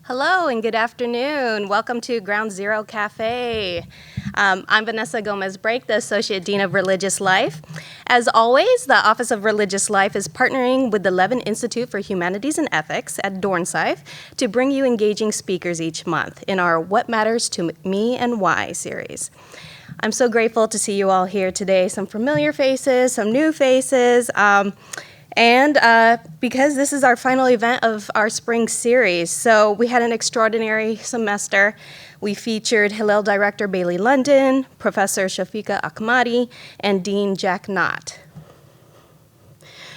Hello and good afternoon. Welcome to Ground Zero Cafe. I'm Vanessa Gomez-Brake, the Associate Dean of Religious Life. As always, the Office of Religious Life is partnering with the Levin Institute for Humanities and Ethics at Dornsife to bring you engaging speakers each month in our What Matters to Me and Why series. I'm so grateful to see you all here today, some familiar faces, some new faces, and because this is our final event of our spring series, so we had an extraordinary semester. We featured Hillel Director Bailey London, Professor Shafika Ahmadi, and Dean Jack Knott.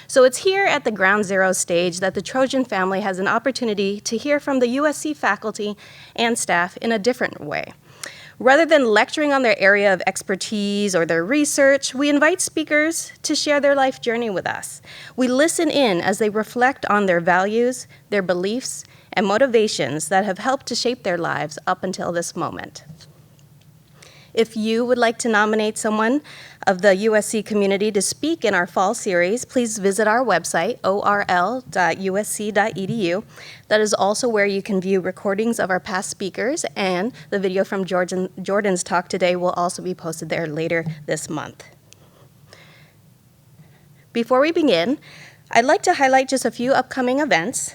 So it's here at the Ground Zero stage that the Trojan family has an opportunity to hear from the USC faculty and staff in a different way. Rather than lecturing on their area of expertise or their research, we invite speakers to share their life journey with us. We listen in as they reflect on their values, their beliefs, and motivations that have helped to shape their lives up until this moment. If you would like to nominate someone of the USC community to speak in our fall series, please visit our website, orl.usc.edu. That is also where you can view recordings of our past speakers, and the video from Jordan's talk today will also be posted there later this month. Before we begin, I'd like to highlight just a few upcoming events.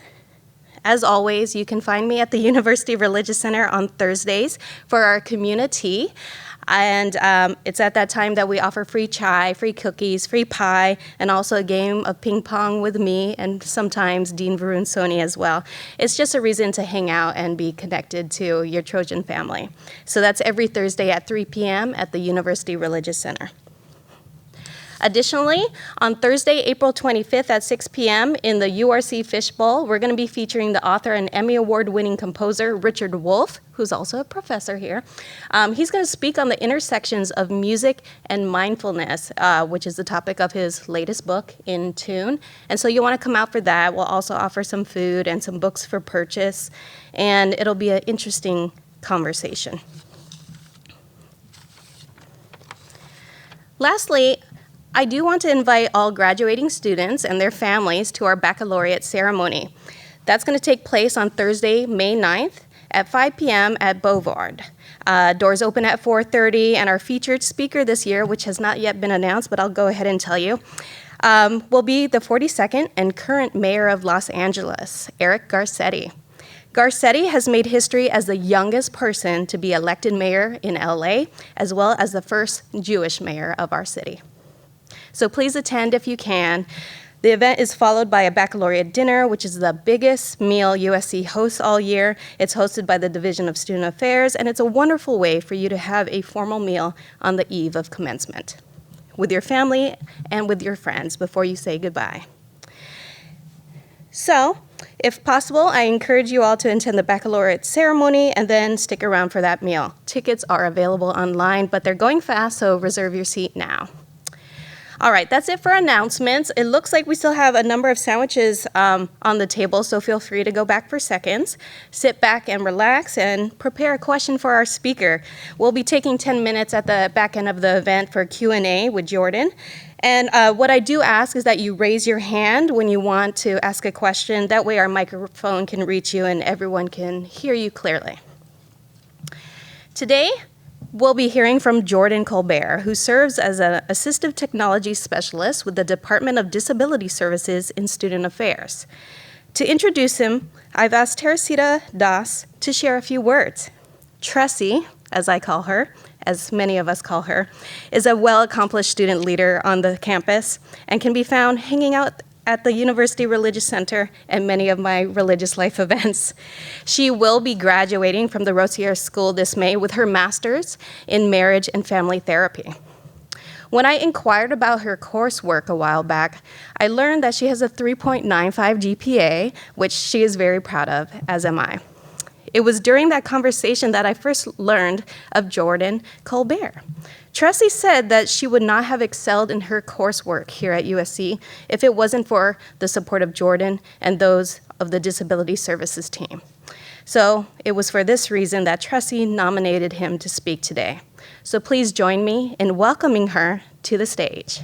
As always, you can find me at the University Religious Center on Thursdays for our community. And it's at that time that we offer free chai, free cookies, free pie, and also a game of ping pong with me and sometimes Dean Varun Soni as well. It's just a reason to hang out and be connected to your Trojan family. So that's every Thursday at 3 p.m. at the University Religious Center. Additionally, on Thursday, April 25th at 6 p.m. in the URC Fishbowl, we're going to be featuring the author and Emmy Award-winning composer Richard Wolff, who's also a professor here. He's going to speak on the intersections of music and mindfulness, which is the topic of his latest book, In Tune. And so you want to come out for that. We'll also offer some food and some books for purchase, and it'll be an interesting conversation. Lastly, I do want to invite all graduating students and their families to our baccalaureate ceremony. That's going to take place on Thursday, May 9th at 5 p.m. at Bovard. Doors open at 4:30, and our featured speaker this year, which has not yet been announced, but I'll go ahead and tell you, will be the 42nd and current mayor of Los Angeles, Eric Garcetti. Garcetti has made history as the youngest person to be elected mayor in LA, as well as the first Jewish mayor of our city. So please attend if you can. The event is followed by a baccalaureate dinner, which is the biggest meal USC hosts all year. It's hosted by the Division of Student Affairs, and it's a wonderful way for you to have a formal meal on the eve of commencement with your family and with your friends before you say goodbye. So, if possible, I encourage you all to attend the baccalaureate ceremony and then stick around for that meal. Tickets are available online, but they're going fast, so reserve your seat now. All right, that's it for announcements. It looks like we still have a number of sandwiches on the table, so feel free to go back for seconds. Sit back and relax and prepare a question for our speaker. We'll be taking 10 minutes at the back end of the event for Q&A with Jordan. And what I do ask is that you raise your hand when you want to ask a question. That way our microphone can reach you and everyone can hear you clearly. Today, we'll be hearing from Jordan Colbert, who serves as an Assistive Technology Specialist with the Department of Disability Services in Student Affairs. To introduce him, I've asked Teresita Das to share a few words. Tressie, as I call her, as many of us call her, is a well-accomplished student leader on the campus and can be found hanging out at the University Religious Center and many of my religious life events. She will be graduating from the Rossier School this May with her master's in marriage and family therapy. When I inquired about her coursework a while back, I learned that she has a 3.95 GPA, which she is very proud of, as am I. It was during that conversation that I first learned of Jordan Colbert. Tressie said that she would not have excelled in her coursework here at USC if it wasn't for the support of Jordan and those of the Disability Services team. So it was for this reason that Tressie nominated him to speak today. So please join me in welcoming her to the stage.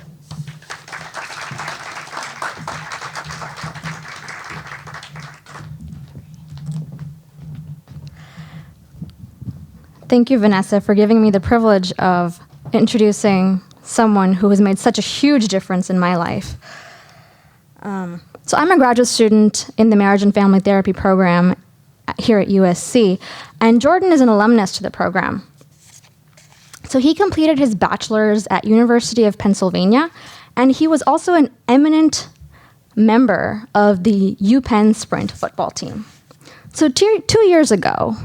Thank you, Vanessa, for giving me the privilege of introducing someone who has made such a huge difference in my life. So I'm a graduate student in the Marriage and Family Therapy program here at USC, and Jordan is an alumnus to the program. So he completed his bachelor's at University of Pennsylvania, and he was also an eminent member of the UPenn sprint football team. So 2 years ago,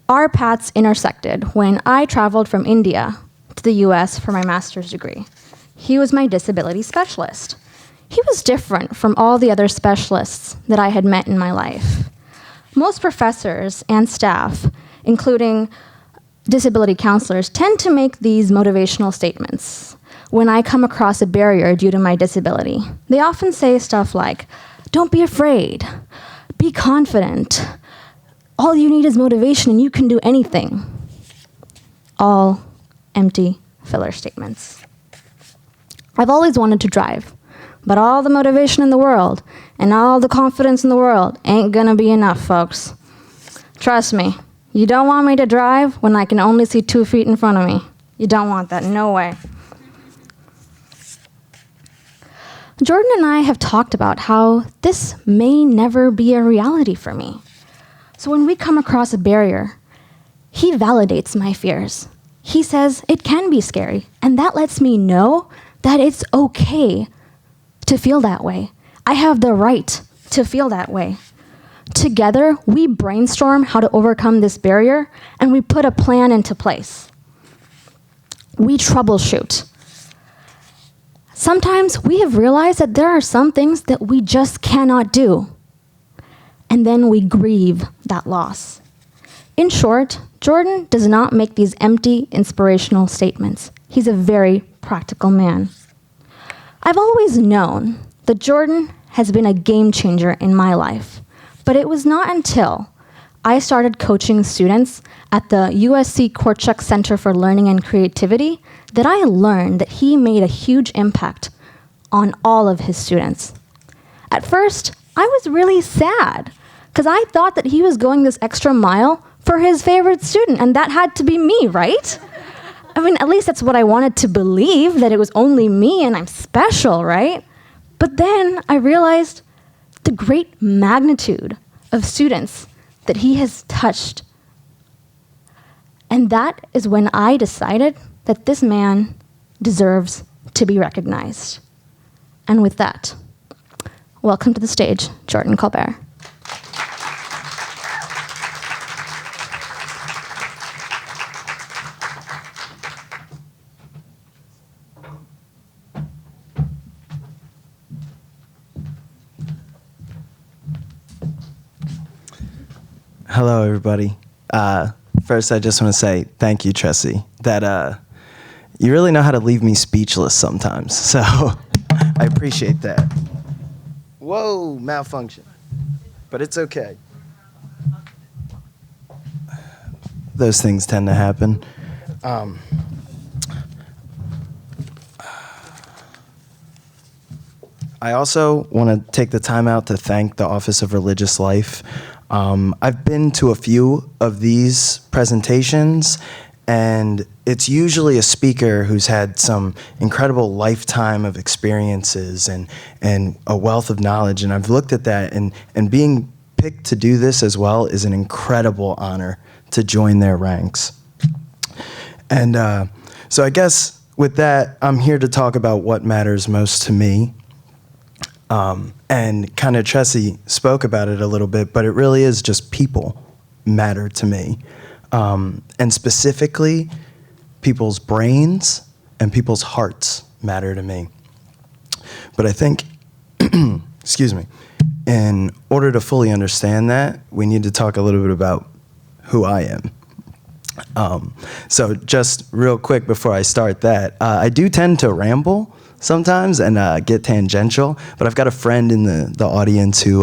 our paths intersected when I traveled from India to the US for my master's degree. He was my disability specialist. He was different from all the other specialists that I had met in my life. Most professors and staff, including disability counselors, tend to make these motivational statements when I come across a barrier due to my disability. They often say stuff like, "Don't be afraid, be confident, all you need is motivation and you can do anything." All empty filler statements. I've always wanted to drive, but all the motivation in the world and all the confidence in the world ain't gonna be enough, folks. Trust me, you don't want me to drive when I can only see 2 feet in front of me. You don't want that, no way. Jordan and I have talked about how this may never be a reality for me. So when we come across a barrier, he validates my fears. He says it can be scary, and that lets me know that it's okay to feel that way. I have the right to feel that way. Together, we brainstorm how to overcome this barrier, and we put a plan into place. We troubleshoot. Sometimes we have realized that there are some things that we just cannot do, and then we grieve that loss. In short, Jordan does not make these empty, inspirational statements. He's a very practical man. I've always known that Jordan has been a game changer in my life, but it was not until I started coaching students at the USC Korchak Center for Learning and Creativity that I learned that he made a huge impact on all of his students. At first, I was really sad because I thought that he was going this extra mile for his favorite student, and that had to be me, right? I mean, at least that's what I wanted to believe, that it was only me and I'm special, right? But then I realized the great magnitude of students that he has touched. And that is when I decided that this man deserves to be recognized. And with that, welcome to the stage, Jordan Colbert. Hello, everybody. First, I just want to say thank you, Tressie, that you really know how to leave me speechless sometimes, so I appreciate that. Whoa, malfunction. But it's okay. Those things tend to happen. I also want to take the time out to thank the Office of Religious Life. I've been to a few of these presentations, and it's usually a speaker who's had some incredible lifetime of experiences and a wealth of knowledge, and I've looked at that, and being picked to do this as well is an incredible honor to join their ranks. And so I guess with that, I'm here to talk about what matters most to me. And kind of Tressie spoke about it a little bit, but it really is just people matter to me. And specifically, people's brains and people's hearts matter to me. But I think, excuse me, in order to fully understand that, we need to talk a little bit about who I am. So just real quick before I start that, I do tend to ramble sometimes and get tangential, but I've got a friend in the audience who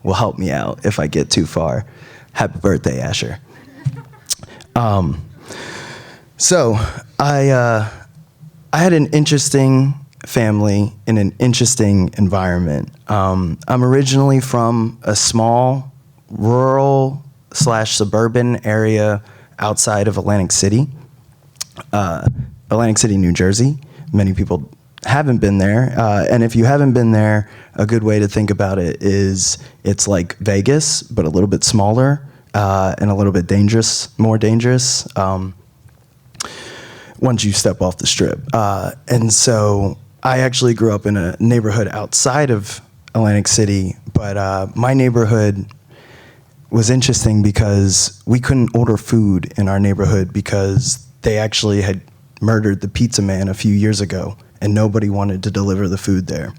will help me out if I get too far. Happy birthday, Asher. So I had an interesting family in an interesting environment. I'm originally from a small rural / suburban area outside of Atlantic City, New Jersey. Many people haven't been there, and if you haven't been there, a good way to think about it is it's like Vegas, but a little bit smaller and a little bit more dangerous once you step off the Strip. And so I actually grew up in a neighborhood outside of Atlantic City, but my neighborhood was interesting because we couldn't order food in our neighborhood because they actually had murdered the pizza man a few years ago, and nobody wanted to deliver the food there.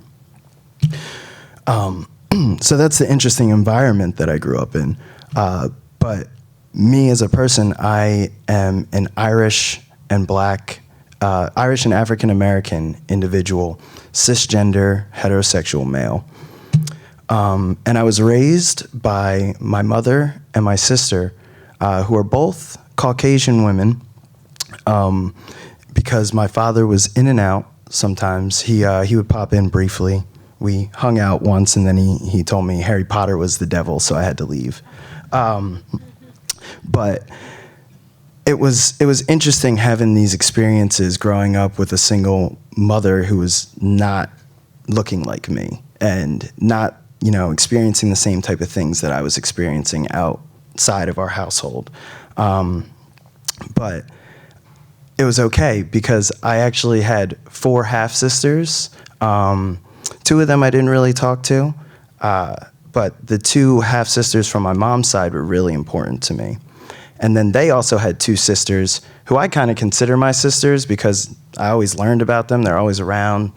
So that's the interesting environment that I grew up in. But me as a person, I am an Irish and African American individual, cisgender, heterosexual male. And I was raised by my mother and my sister, who are both Caucasian women, because my father was in and out sometimes. He would pop in briefly. We hung out once, and then he told me Harry Potter was the devil, so I had to leave. But it was interesting having these experiences growing up with a single mother who was not looking like me and not, experiencing the same type of things that I was experiencing outside of our household. But it was okay because I actually had 4 half-sisters. 2 of them I didn't really talk to, but the 2 half-sisters from my mom's side were really important to me. And then they also had 2 sisters who I kind of consider my sisters because I always learned about them. They're always around.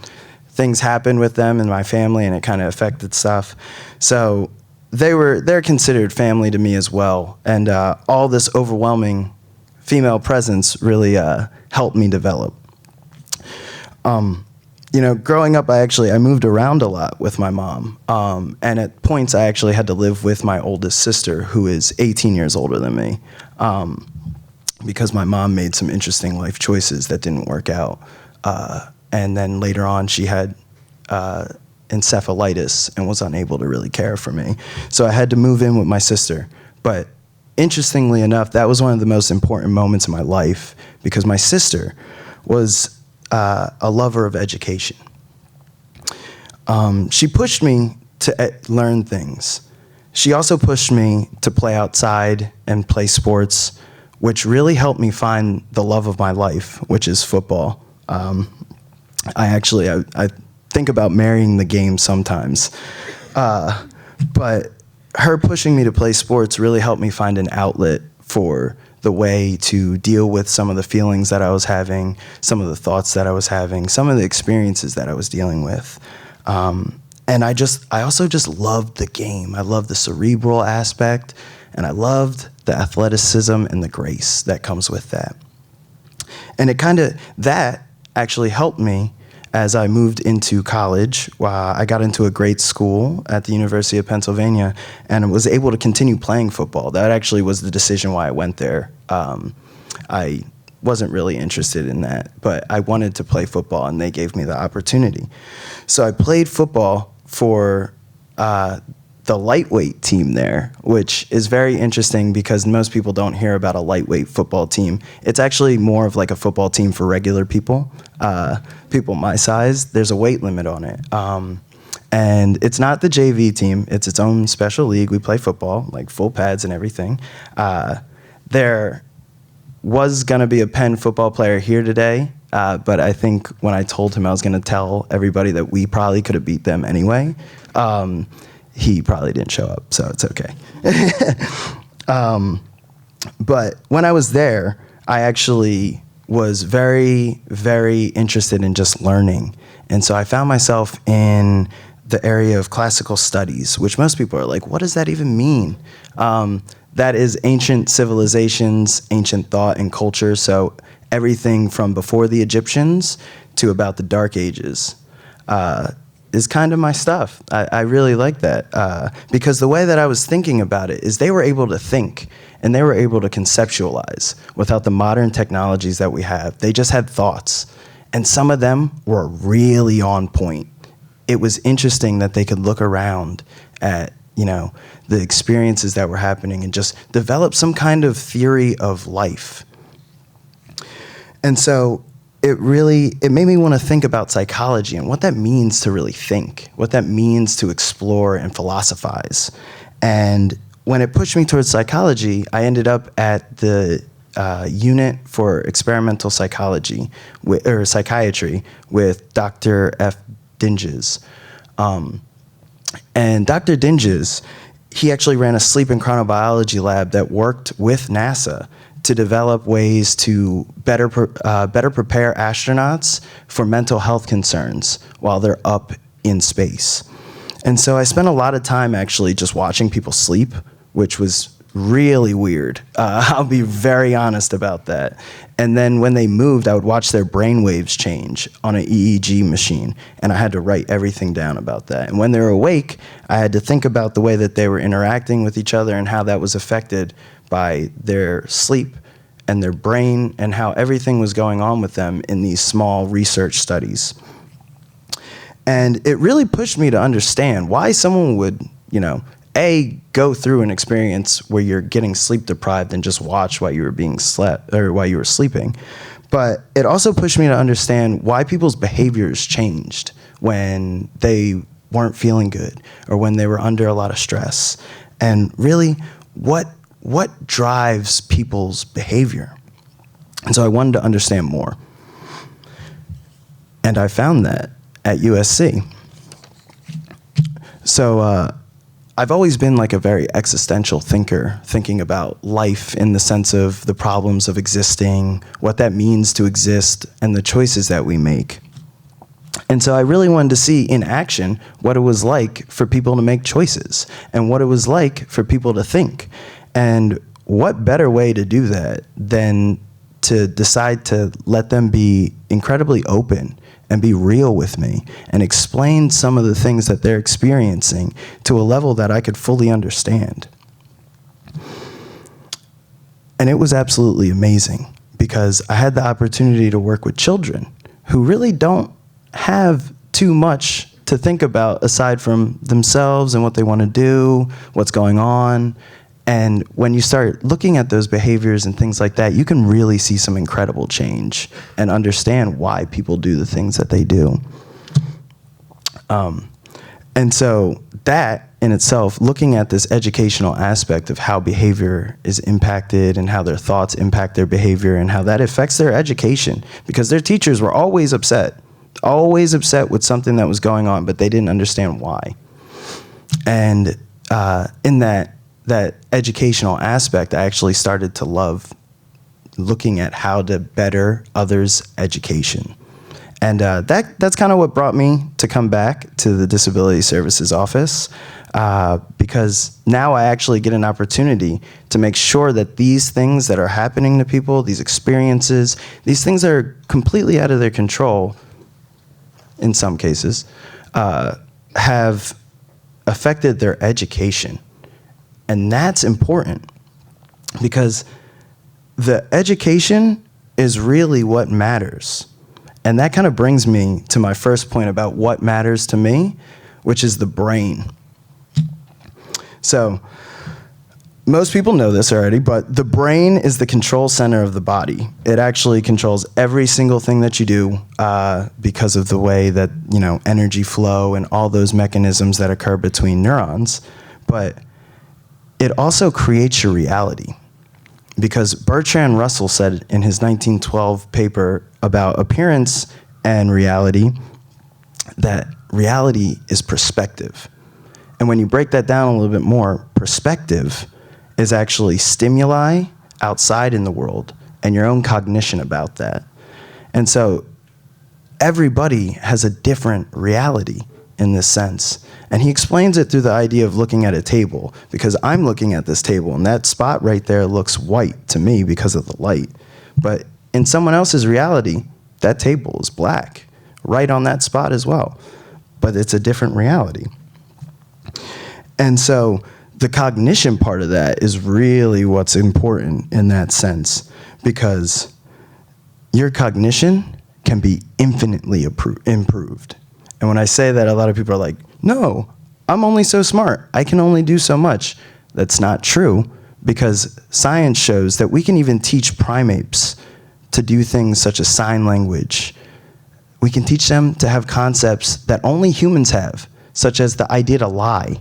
Things happened with them in my family, and it kind of affected stuff. So they're considered family to me as well. And all this overwhelming female presence really helped me develop. Growing up, I moved around a lot with my mom. And at points, I actually had to live with my oldest sister, who is 18 years older than me, because my mom made some interesting life choices that didn't work out. And then later on, she had encephalitis and was unable to really care for me. So I had to move in with my sister. But interestingly enough, that was one of the most important moments in my life because my sister was a lover of education. She pushed me to learn things. She also pushed me to play outside and play sports, which really helped me find the love of my life, which is football. I think about marrying the game sometimes. But her pushing me to play sports really helped me find an outlet for the way to deal with some of the feelings that I was having, some of the thoughts that I was having, some of the experiences that I was dealing with. And I also just loved the game. I loved the cerebral aspect, and I loved the athleticism and the grace that comes with that. And that actually helped me as I moved into college. I got into a great school at the University of Pennsylvania and was able to continue playing football. That actually was the decision why I went there. I wasn't really interested in that, but I wanted to play football, and they gave me the opportunity. So I played football for the lightweight team there, which is very interesting because most people don't hear about a lightweight football team. It's actually more of like a football team for regular people, people my size. There's a weight limit on it. And it's not the JV team. It's its own special league. We play football, like full pads and everything. There was going to be a Penn football player here today, but I think when I told him I was going to tell everybody that we probably could have beat them anyway, he probably didn't show up, so it's okay. But when I was there, I actually was very, very interested in just learning. And so I found myself in the area of classical studies, which most people are like, what does that even mean? That is ancient civilizations, ancient thought and culture, so everything from before the Egyptians to about the Dark Ages is kind of my stuff. I really like that because the way that I was thinking about it is they were able to think and they were able to conceptualize without the modern technologies that we have. They just had thoughts, and some of them were really on point. It was interesting that they could look around at the experiences that were happening and just develop some kind of theory of life. And so it made me want to think about psychology and what that means to really think, what that means to explore and philosophize. And when it pushed me towards psychology, I ended up at the unit for experimental psychology or psychiatry with Dr. F. Dinges. And Dr. Dinges, he actually ran a sleep and chronobiology lab that worked with NASA to develop ways to better prepare astronauts for mental health concerns while they're up in space. And so I spent a lot of time actually just watching people sleep, which was really weird. I'll be very honest about that. And then when they moved, I would watch their brain waves change on an EEG machine, and I had to write everything down about that. And when they were awake, I had to think about the way that they were interacting with each other and how that was affected by their sleep and their brain and how everything was going on with them in these small research studies. And it really pushed me to understand why someone would, go through an experience where you're getting sleep deprived and just watch while you were sleeping. But it also pushed me to understand why people's behaviors changed when they weren't feeling good or when they were under a lot of stress. And really, what drives people's behavior? And so I wanted to understand more. And I found that at USC. So I've always been like a very existential thinker, thinking about life in the sense of the problems of existing, what that means to exist, and the choices that we make. And so I really wanted to see in action what it was like for people to make choices and what it was like for people to think. And what better way to do that than to decide to let them be incredibly open and be real with me and explain some of the things that they're experiencing to a level that I could fully understand. And it was absolutely amazing because I had the opportunity to work with children who really don't have too much to think about aside from themselves and what they want to do, what's going on. And when you start looking at those behaviors and things like that, you can really see some incredible change and understand why people do the things that they do. And so that in itself, looking at this educational aspect of how behavior is impacted and how their thoughts impact their behavior and how that affects their education, because their teachers were always upset with something that was going on, but they didn't understand why. And in that educational aspect, I actually started to love looking at how to better others' education. And that's kind of what brought me to come back to the Disability Services Office, because now I actually get an opportunity to make sure that these things that are happening to people, these experiences, these things that are completely out of their control, in some cases, have affected their education. And that's important because the education is really what matters. And that kind of brings me to my first point about what matters to me, which is the brain. So most people know this already, but the brain is the control center of the body. It actually controls every single thing that you do because of the way that, energy flow and all those mechanisms that occur between neurons. But it also creates your reality, because Bertrand Russell said in his 1912 paper about appearance and reality that reality is perspective. And when you break that down a little bit more, perspective is actually stimuli outside in the world and your own cognition about that. And so everybody has a different reality in this sense. And he explains it through the idea of looking at a table, because I'm looking at this table and that spot right there looks white to me because of the light. But in someone else's reality, that table is black, right on that spot as well. But it's a different reality. And so the cognition part of that is really what's important in that sense, because your cognition can be infinitely improved. And when I say that, a lot of people are like, no, I'm only so smart. I can only do so much. That's not true, because science shows that we can even teach primates to do things such as sign language. We can teach them to have concepts that only humans have, such as the idea to lie.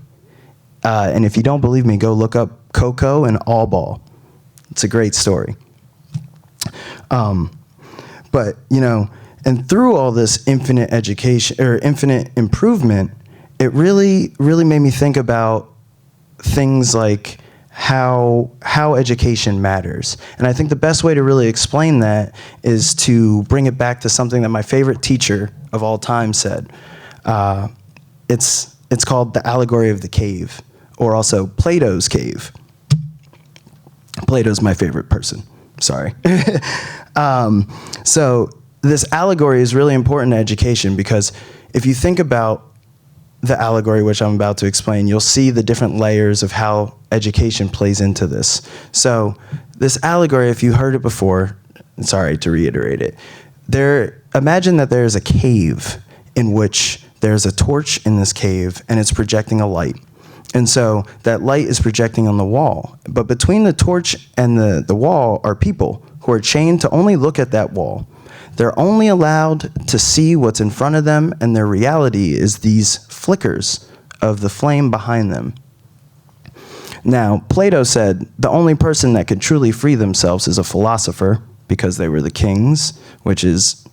And if you don't believe me, go look up Coco and All Ball. It's a great story. But, and through all this infinite education or infinite improvement, it really, really made me think about things like how education matters. And I think the best way to really explain that is to bring it back to something that my favorite teacher of all time said. It's called the Allegory of the Cave, or also Plato's Cave. Plato's my favorite person. Sorry. So this allegory is really important to education, because if you think about the allegory, which I'm about to explain, you'll see the different layers of how education plays into this. So this allegory, if you heard it before, sorry to reiterate it, imagine that there's a cave in which there's a torch in this cave and it's projecting a light. And so that light is projecting on the wall. But between the torch and the wall are people who are chained to only look at that wall. They're only allowed to see what's in front of them, and their reality is these flickers of the flame behind them. Now, Plato said the only person that could truly free themselves is a philosopher, because they were the kings, which is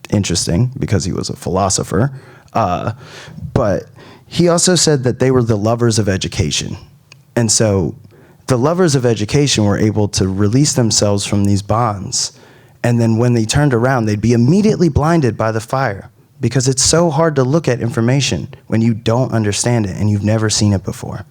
interesting because he was a philosopher. But he also said that they were the lovers of education. And so the lovers of education were able to release themselves from these bonds. And then when they turned around, they'd be immediately blinded by the fire, because it's so hard to look at information when you don't understand it and you've never seen it before.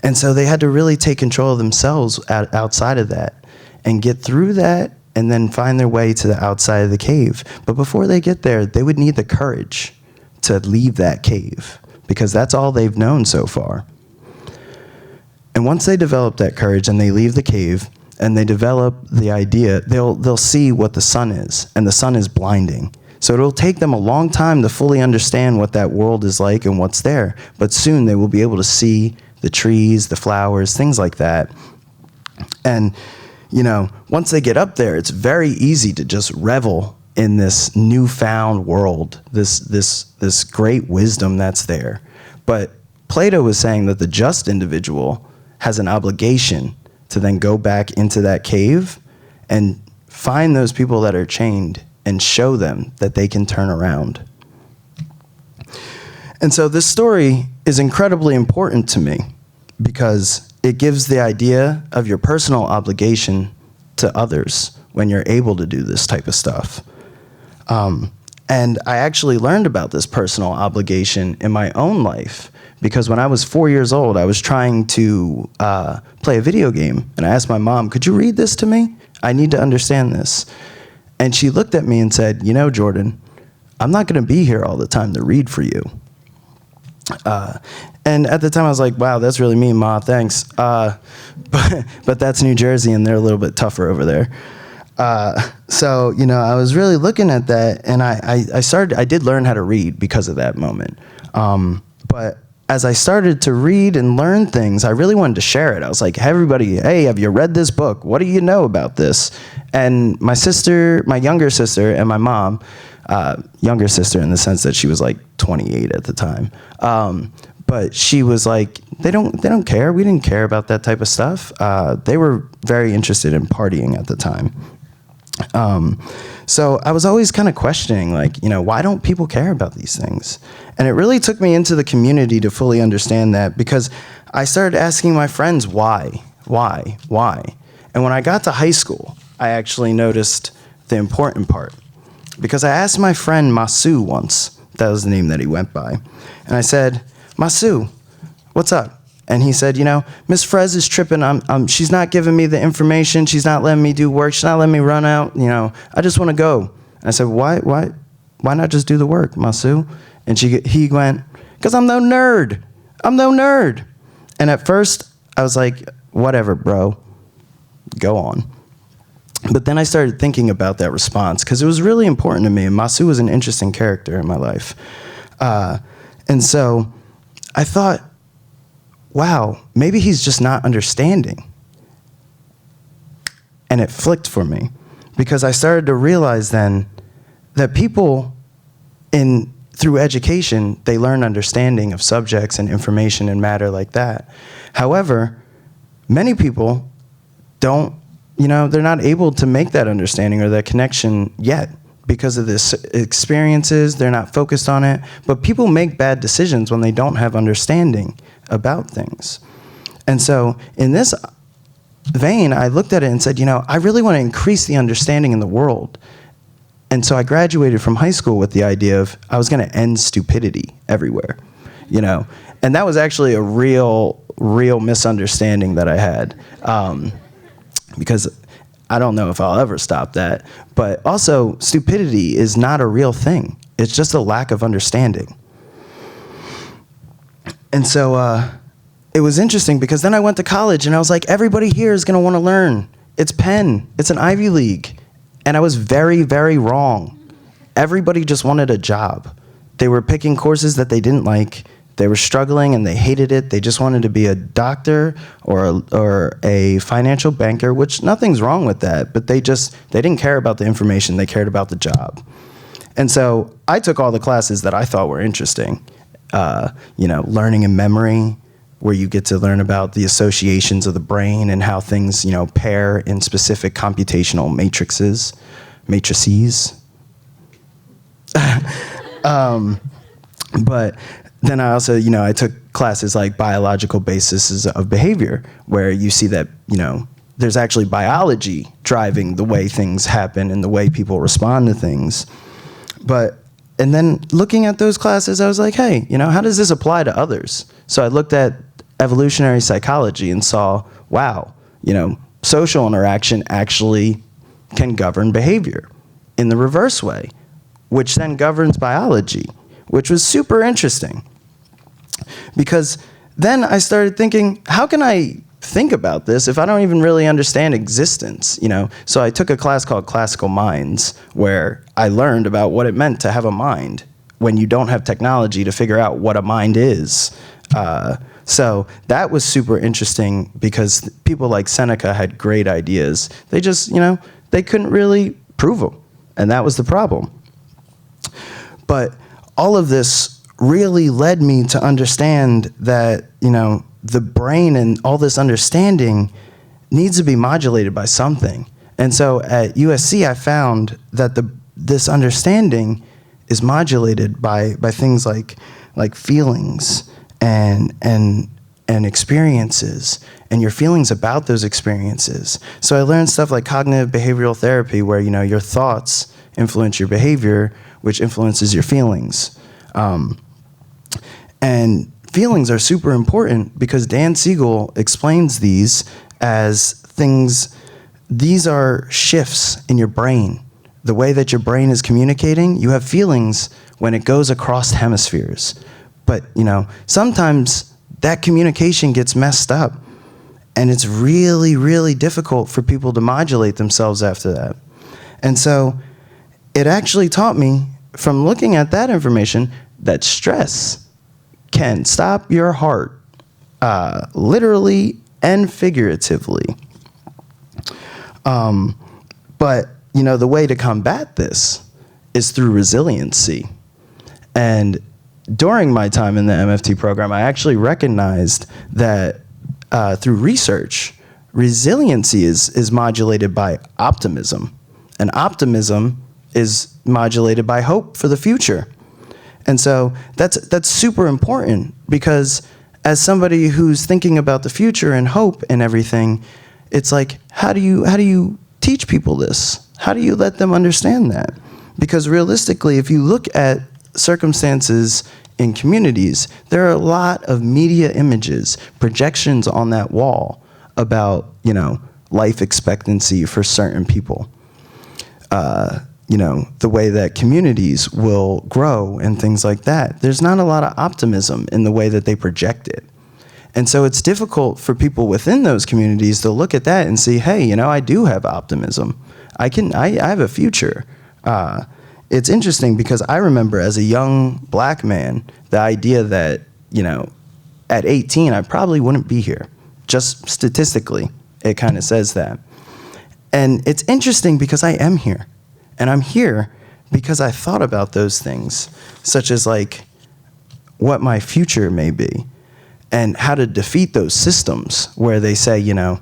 And so they had to really take control of themselves outside of that and get through that and then find their way to the outside of the cave. But before they get there, they would need the courage to leave that cave, because that's all they've known so far. And once they develop that courage and they leave the cave and they develop the idea, they'll see what the sun is, and the sun is blinding. So it'll take them a long time to fully understand what that world is like and what's there, but soon they will be able to see the trees, the flowers, things like that. And, once they get up there, it's very easy to just revel in this newfound world, this great wisdom that's there. But Plato was saying that the just individual has an obligation to then go back into that cave and find those people that are chained and show them that they can turn around. And so this story is incredibly important to me, because it gives the idea of your personal obligation to others when you're able to do this type of stuff. And I actually learned about this personal obligation in my own life, because when I was 4 years old, I was trying to play a video game, and I asked my mom, could you read this to me? I need to understand this. And she looked at me and said, Jordan, I'm not going to be here all the time to read for you. And at the time I was like, wow, that's really mean, Ma, thanks. But that's New Jersey, and they're a little bit tougher over there. So, I was really looking at that, and I did learn how to read because of that moment. But as I started to read and learn things, I really wanted to share it. I was like, hey, everybody, have you read this book? What do you know about this? And my younger sister, and my mom, younger sister in the sense that she was like 28 at the time, but she was like, they don't care. We didn't care about that type of stuff. They were very interested in partying at the time. So I was always kind of questioning, why don't people care about these things? And it really took me into the community to fully understand that, because I started asking my friends why. And when I got to high school, I actually noticed the important part, because I asked my friend Masu once, that was the name that he went by, and I said, Masu, what's up? And he said, Miss Frez is tripping. She's not giving me the information. She's not letting me do work. She's not letting me run out. I just want to go. And I said, why not just do the work, Masu? And he went, because I'm no nerd. And at first, I was like, whatever, bro. Go on. But then I started thinking about that response, because it was really important to me. And Masu was an interesting character in my life. And so I thought, wow, maybe he's just not understanding. And it flicked for me, because I started to realize then that people through education, they learn understanding of subjects and information and matter like that. However, many people don't, they're not able to make that understanding or that connection yet because of this experiences. They're not focused on it. But people make bad decisions when they don't have understanding about things. And so in this vein, I looked at it and said, I really want to increase the understanding in the world. And so I graduated from high school with the idea of I was going to end stupidity everywhere, And that was actually a real misunderstanding that I had, because I don't know if I'll ever stop that. But also, stupidity is not a real thing. It's just a lack of understanding. And so it was interesting, because then I went to college and I was like, everybody here is going to want to learn. It's Penn. It's an Ivy League. And I was very, very wrong. Everybody just wanted a job. They were picking courses that they didn't like. They were struggling and they hated it. They just wanted to be a doctor or a financial banker, which nothing's wrong with that. But they didn't care about the information. They cared about the job. And so I took all the classes that I thought were interesting. Learning and memory, where you get to learn about the associations of the brain and how things, pair in specific computational matrices. But then I also, I took classes like biological basis of behavior, where you see that, there's actually biology driving the way things happen and the way people respond to things. And then looking at those classes, I was like, hey, how does this apply to others? So I looked at evolutionary psychology and saw, wow, social interaction actually can govern behavior in the reverse way, which then governs biology, which was super interesting. Because then I started thinking, how can I think about this if I don't even really understand existence? So I took a class called Classical Minds, where I learned about what it meant to have a mind when you don't have technology to figure out what a mind is. So that was super interesting, because people like Seneca had great ideas. They just, they couldn't really prove them. And that was the problem. But all of this really led me to understand that, the brain and all this understanding needs to be modulated by something. And so at USC, I found that this understanding is modulated by things like feelings and experiences, and your feelings about those experiences. So I learned stuff like cognitive behavioral therapy, where your thoughts influence your behavior, which influences your feelings. And feelings are super important, because Dan Siegel explains these as things. These are shifts in your brain. The way that your brain is communicating, you have feelings when it goes across hemispheres. But, sometimes that communication gets messed up, and it's really, really difficult for people to modulate themselves after that. And so it actually taught me, from looking at that information, that stress can stop your heart, literally and figuratively. But, the way to combat this is through resiliency. And during my time in the MFT program, I actually recognized that through research, resiliency is modulated by optimism. And optimism is modulated by hope for the future. And so that's super important, because as somebody who's thinking about the future and hope and everything, it's like, how do you teach people this? How do you let them understand that? Because realistically, if you look at circumstances in communities, there are a lot of media images, projections on that wall about, life expectancy for certain people. The way that communities will grow and things like that. There's not a lot of optimism in the way that they project it. And so it's difficult for people within those communities to look at that and see, hey, I do have optimism. I have a future. It's interesting, because I remember as a young black man, the idea that, at 18, I probably wouldn't be here. Just statistically, it kind of says that. And it's interesting because I am here. And I'm here because I thought about those things, such as like what my future may be and how to defeat those systems where they say, you know,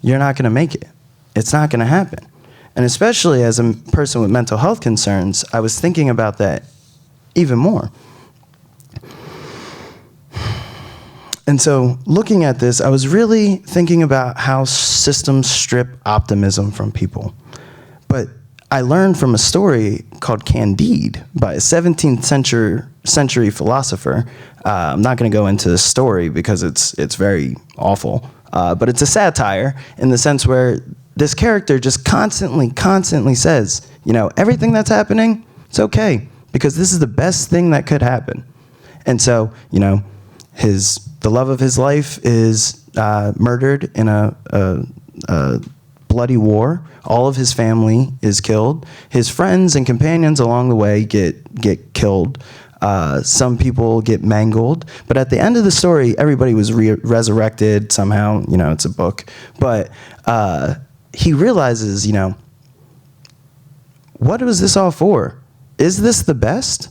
you're not going to make it. It's not going to happen. And especially as a person with mental health concerns, I was thinking about that even more. And so looking at this, I was really thinking about how systems strip optimism from people. But I learned from a story called Candide by a 17th century philosopher. I'm not going to go into the story because it's very awful. But it's a satire in the sense where this character just constantly says, you know, everything that's happening, it's okay, because this is the best thing that could happen. And so, you know, the love of his life is murdered in a bloody war. All of his family is killed. His friends and companions along the way get killed. Some people get mangled. But at the end of the story, everybody was resurrected somehow. You know, it's a book. But he realizes, you know, what was this all for? Is this the best?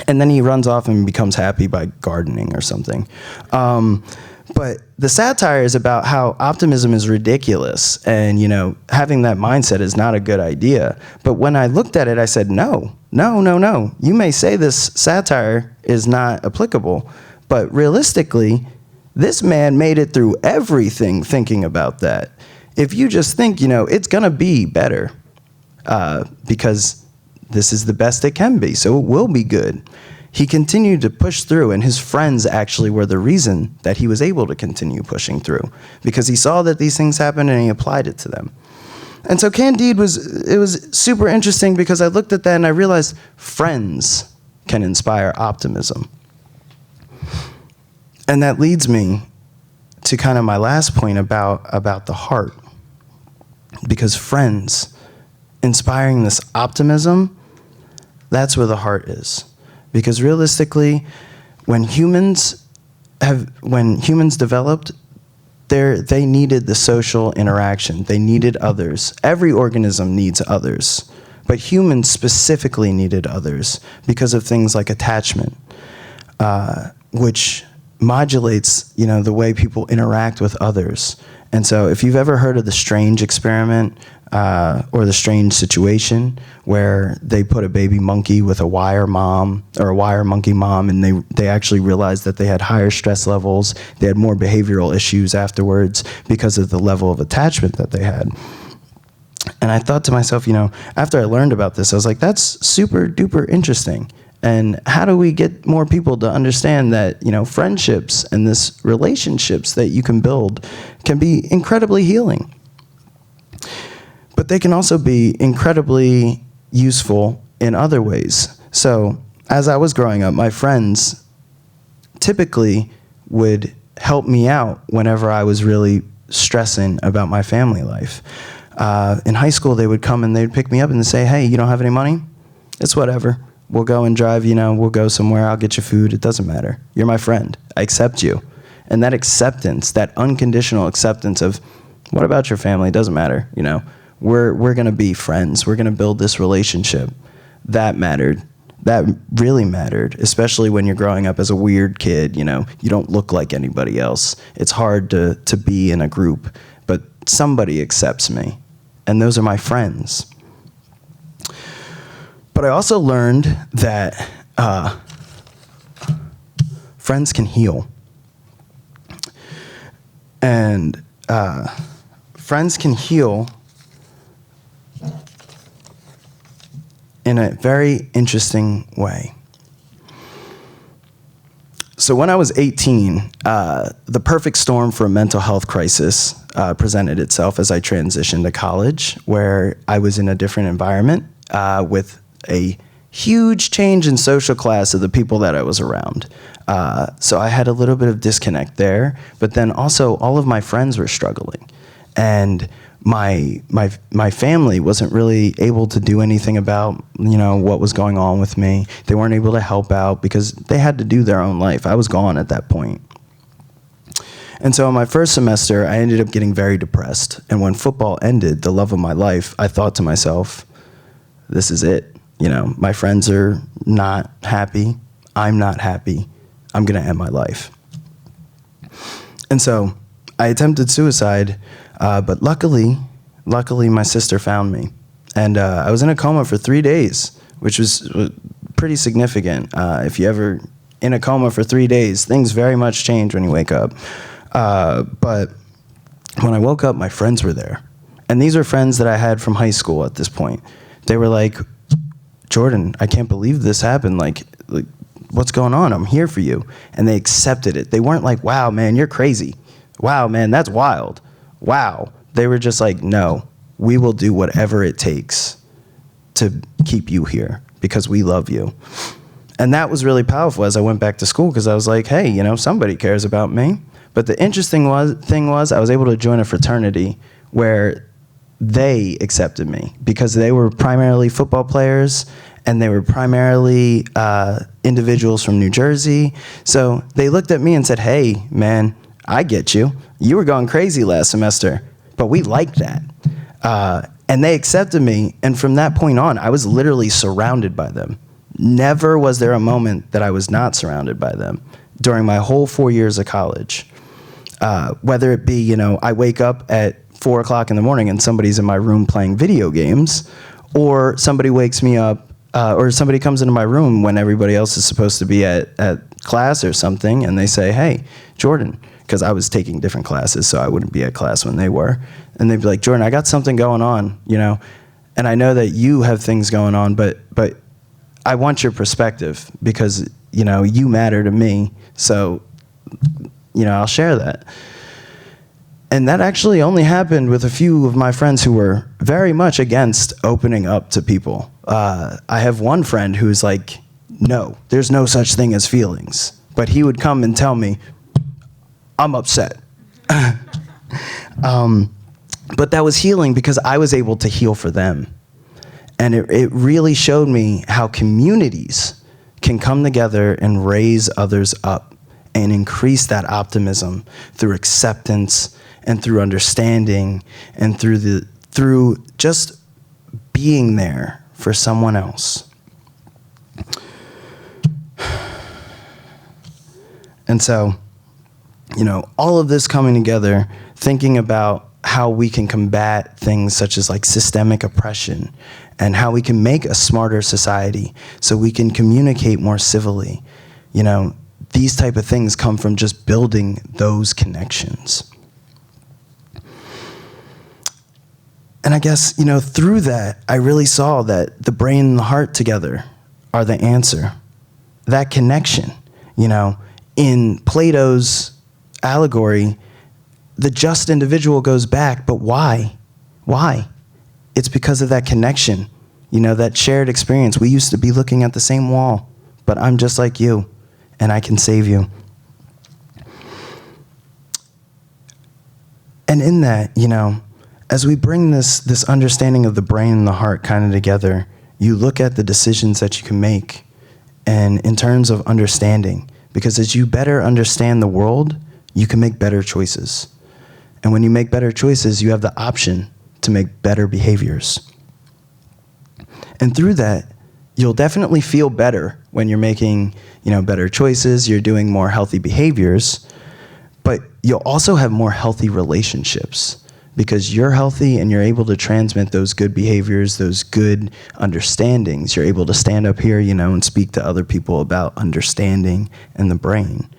And then he runs off and becomes happy by gardening or something. But the satire is about how optimism is ridiculous and, you know, having that mindset is not a good idea. But when I looked at it, I said, no. You may say this satire is not applicable, but realistically, this man made it through everything thinking about that. If you just think, you know, it's going to be better because this is the best it can be, so it will be good. He continued to push through, and his friends actually were the reason that he was able to continue pushing through, because he saw that these things happened and he applied it to them. And so Candide was super interesting because I looked at that and I realized friends can inspire optimism. And that leads me to kind of my last point about the heart. Because friends inspiring this optimism, that's where the heart is. Because realistically, when humans developed, they needed the social interaction. They needed others. Every organism needs others. But humans specifically needed others because of things like attachment, which modulates, you know, the way people interact with others. And so if you've ever heard of the strange experiment or the strange situation where they put a baby monkey with a wire mom or a wire monkey mom, and they actually realized that they had higher stress levels, they had more behavioral issues afterwards because of the level of attachment that they had. And I thought to myself, you know, after I learned about this, I was like, that's super duper interesting. And how do we get more people to understand that, you know, friendships and this relationships that you can build can be incredibly healing? But they can also be incredibly useful in other ways. So as I was growing up, my friends typically would help me out whenever I was really stressing about my family life. In high school, they would come and they'd pick me up and say, hey, you don't have any money? It's whatever. We'll go and drive, you know, we'll go somewhere, I'll get you food, it doesn't matter. You're my friend, I accept you. And that acceptance, that unconditional acceptance of, what about your family, it doesn't matter, you know. We're gonna be friends, we're gonna build this relationship. That mattered, that really mattered, especially when you're growing up as a weird kid, you know, you don't look like anybody else. It's hard to be in a group, but somebody accepts me, and those are my friends. But I also learned that friends can heal. And friends can heal in a very interesting way. So when I was 18, the perfect storm for a mental health crisis presented itself as I transitioned to college, where I was in a different environment with a huge change in social class of the people that I was around. So I had a little bit of disconnect there, but then also all of my friends were struggling. And my family wasn't really able to do anything about, you know, what was going on with me. They weren't able to help out because they had to do their own life. I was gone at that point. And so in my first semester, I ended up getting very depressed. And when football ended, the love of my life, I thought to myself, this is it. You know, my friends are not happy. I'm not happy. I'm going to end my life. And so I attempted suicide, but luckily my sister found me. And I was in a coma for 3 days, which was pretty significant. If you ever in a coma for 3 days, things very much change when you wake up. But when I woke up, my friends were there. And these are friends that I had from high school at this point. They were like, Jordan, I can't believe this happened. Like, what's going on? I'm here for you. And they accepted it. They weren't like, wow, man, you're crazy. Wow, man, that's wild. Wow. They were just like, no, we will do whatever it takes to keep you here because we love you. And that was really powerful as I went back to school because I was like, hey, you know, somebody cares about me. But the interesting thing was I was able to join a fraternity where they accepted me because they were primarily football players and they were primarily individuals from New Jersey. So they looked at me and said, hey, man, I get you. You were going crazy last semester, but we liked that. And they accepted me. And from that point on, I was literally surrounded by them. Never was there a moment that I was not surrounded by them during my whole 4 years of college. Whether it be, you know, I wake up at 4 o'clock in the morning and somebody's in my room playing video games, or somebody wakes me up, or somebody comes into my room when everybody else is supposed to be at class or something, and they say, hey, Jordan, because I was taking different classes, so I wouldn't be at class when they were. And they'd be like, Jordan, I got something going on, you know, and I know that you have things going on, but I want your perspective because, you know, you matter to me, so, you know, I'll share that. And that actually only happened with a few of my friends who were very much against opening up to people. I have one friend who's like, no, there's no such thing as feelings. But he would come and tell me, I'm upset. But that was healing because I was able to heal for them. And it really showed me how communities can come together and raise others up and increase that optimism through acceptance and through understanding and through just being there for someone else. And so, you know, all of this coming together, thinking about how we can combat things such as like systemic oppression and how we can make a smarter society so we can communicate more civilly. You know, these type of things come from just building those connections. And I guess, you know, through that, I really saw that the brain and the heart together are the answer. That connection, you know, in Plato's Allegory, the just individual goes back, but why? Why? It's because of that connection, you know, that shared experience. We used to be looking at the same wall, but I'm just like you, and I can save you. And in that, you know, as we bring this understanding of the brain and the heart kind of together, you look at the decisions that you can make, and in terms of understanding, because as you better understand the world, you can make better choices. And when you make better choices, you have the option to make better behaviors. And through that, you'll definitely feel better when you're making, you know, better choices, you're doing more healthy behaviors, but you'll also have more healthy relationships because you're healthy and you're able to transmit those good behaviors, those good understandings. You're able to stand up here, you know, and speak to other people about understanding and the brain.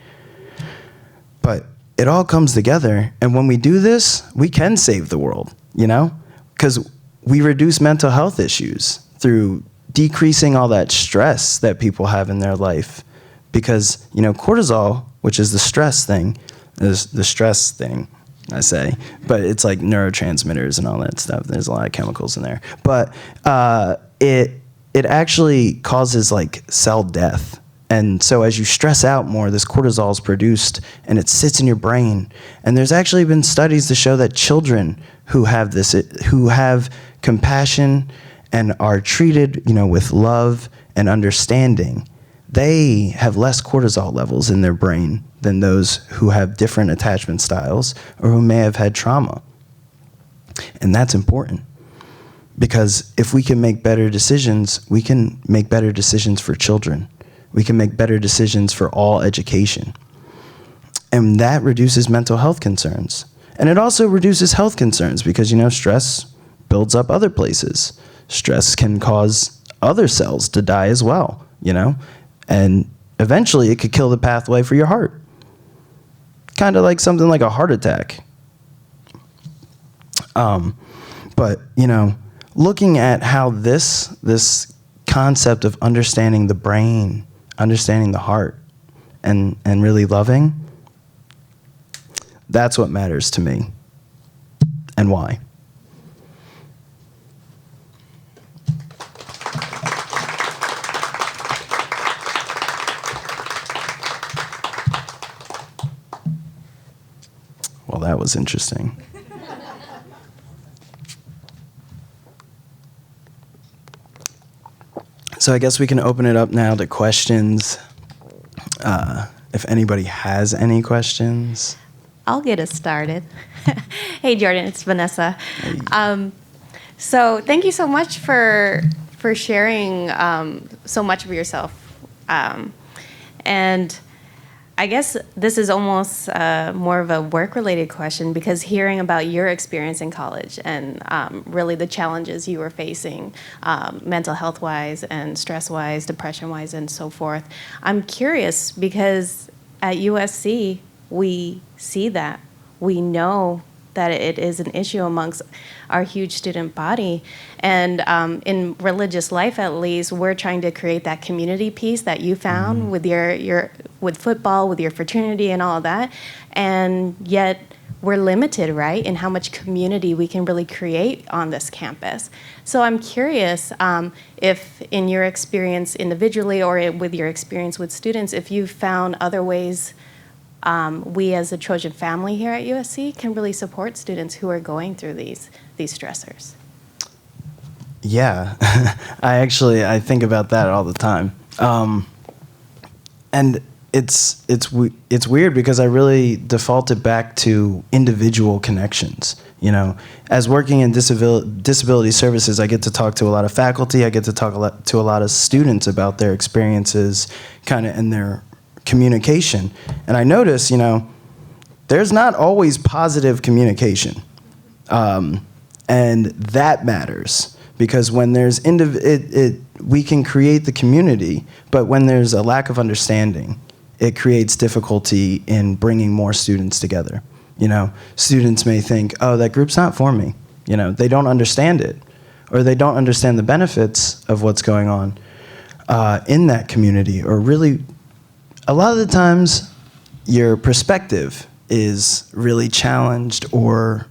But it all comes together, and when we do this, we can save the world, you know? Because we reduce mental health issues through decreasing all that stress that people have in their life. Because, you know, cortisol, which is the stress thing, I say, but it's like neurotransmitters and all that stuff. There's a lot of chemicals in there. But it actually causes like cell death. And so as you stress out more, this cortisol is produced and it sits in your brain. And there's actually been studies to show that children who have compassion and are treated, you know, with love and understanding, they have less cortisol levels in their brain than those who have different attachment styles or who may have had trauma. And that's important, because if we can make better decisions, we can make better decisions for children. We can make better decisions for all education. And that reduces mental health concerns. And it also reduces health concerns because, stress builds up other places. Stress can cause other cells to die as well, and eventually it could kill the pathway for your heart. Kind of like something like a heart attack. But, looking at how this concept of understanding the brain, understanding the heart, and really loving, that's what matters to me, and why. Well, that was interesting. So I guess we can open it up now to questions. If anybody has any questions. I'll get us started. Hey, Jordan, it's Vanessa. So thank you so much for sharing so much of yourself. And I guess this is almost more of a work-related question, because hearing about your experience in college and really the challenges you were facing, mental health-wise and stress-wise, depression-wise, and so forth, I'm curious because at USC, we see that. We know that it is an issue amongst our huge student body. And in religious life, at least, we're trying to create that community piece that you found with with football, with your fraternity and all of that. And yet we're limited, right, in how much community we can really create on this campus. So I'm curious if in your experience individually or with your experience with students, if you've found other ways we as a Trojan family here at USC can really support students who are going through these stressors. Yeah, I think about that all the time, and it's weird because I really defaulted back to individual connections. As working in disability services, I get to talk to a lot of faculty. I get to talk to a lot of students about their experiences, kind of, and their communication. And I notice, there's not always positive communication. And that matters, because when there's we can create the community, but when there's a lack of understanding, it creates difficulty in bringing more students together. Students may think, oh, that group's not for me. They don't understand it, or they don't understand the benefits of what's going on in that community, or really, a lot of the times, your perspective is really challenged or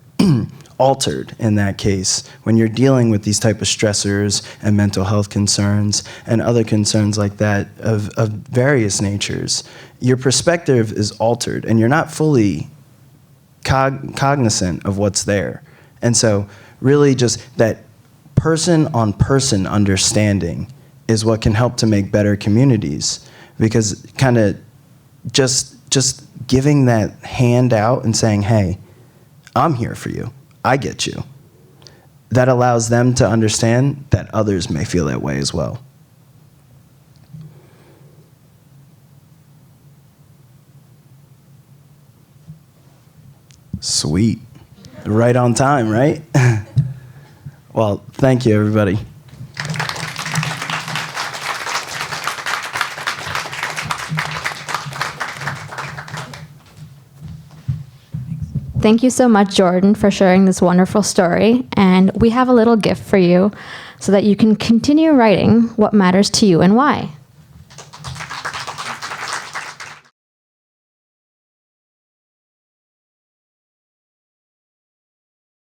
altered in that case when you're dealing with these type of stressors and mental health concerns and other concerns like that of various natures. Your perspective is altered, and you're not fully cognizant of what's there. And so really just that person-on-person understanding is what can help to make better communities. Because kind of just giving that hand out and saying, hey, I'm here for you. I get you. That allows them to understand that others may feel that way as well. Sweet. Right on time, right? Well, thank you, everybody. Thank you so much, Jordan, for sharing this wonderful story. And we have a little gift for you so that you can continue writing what matters to you and why.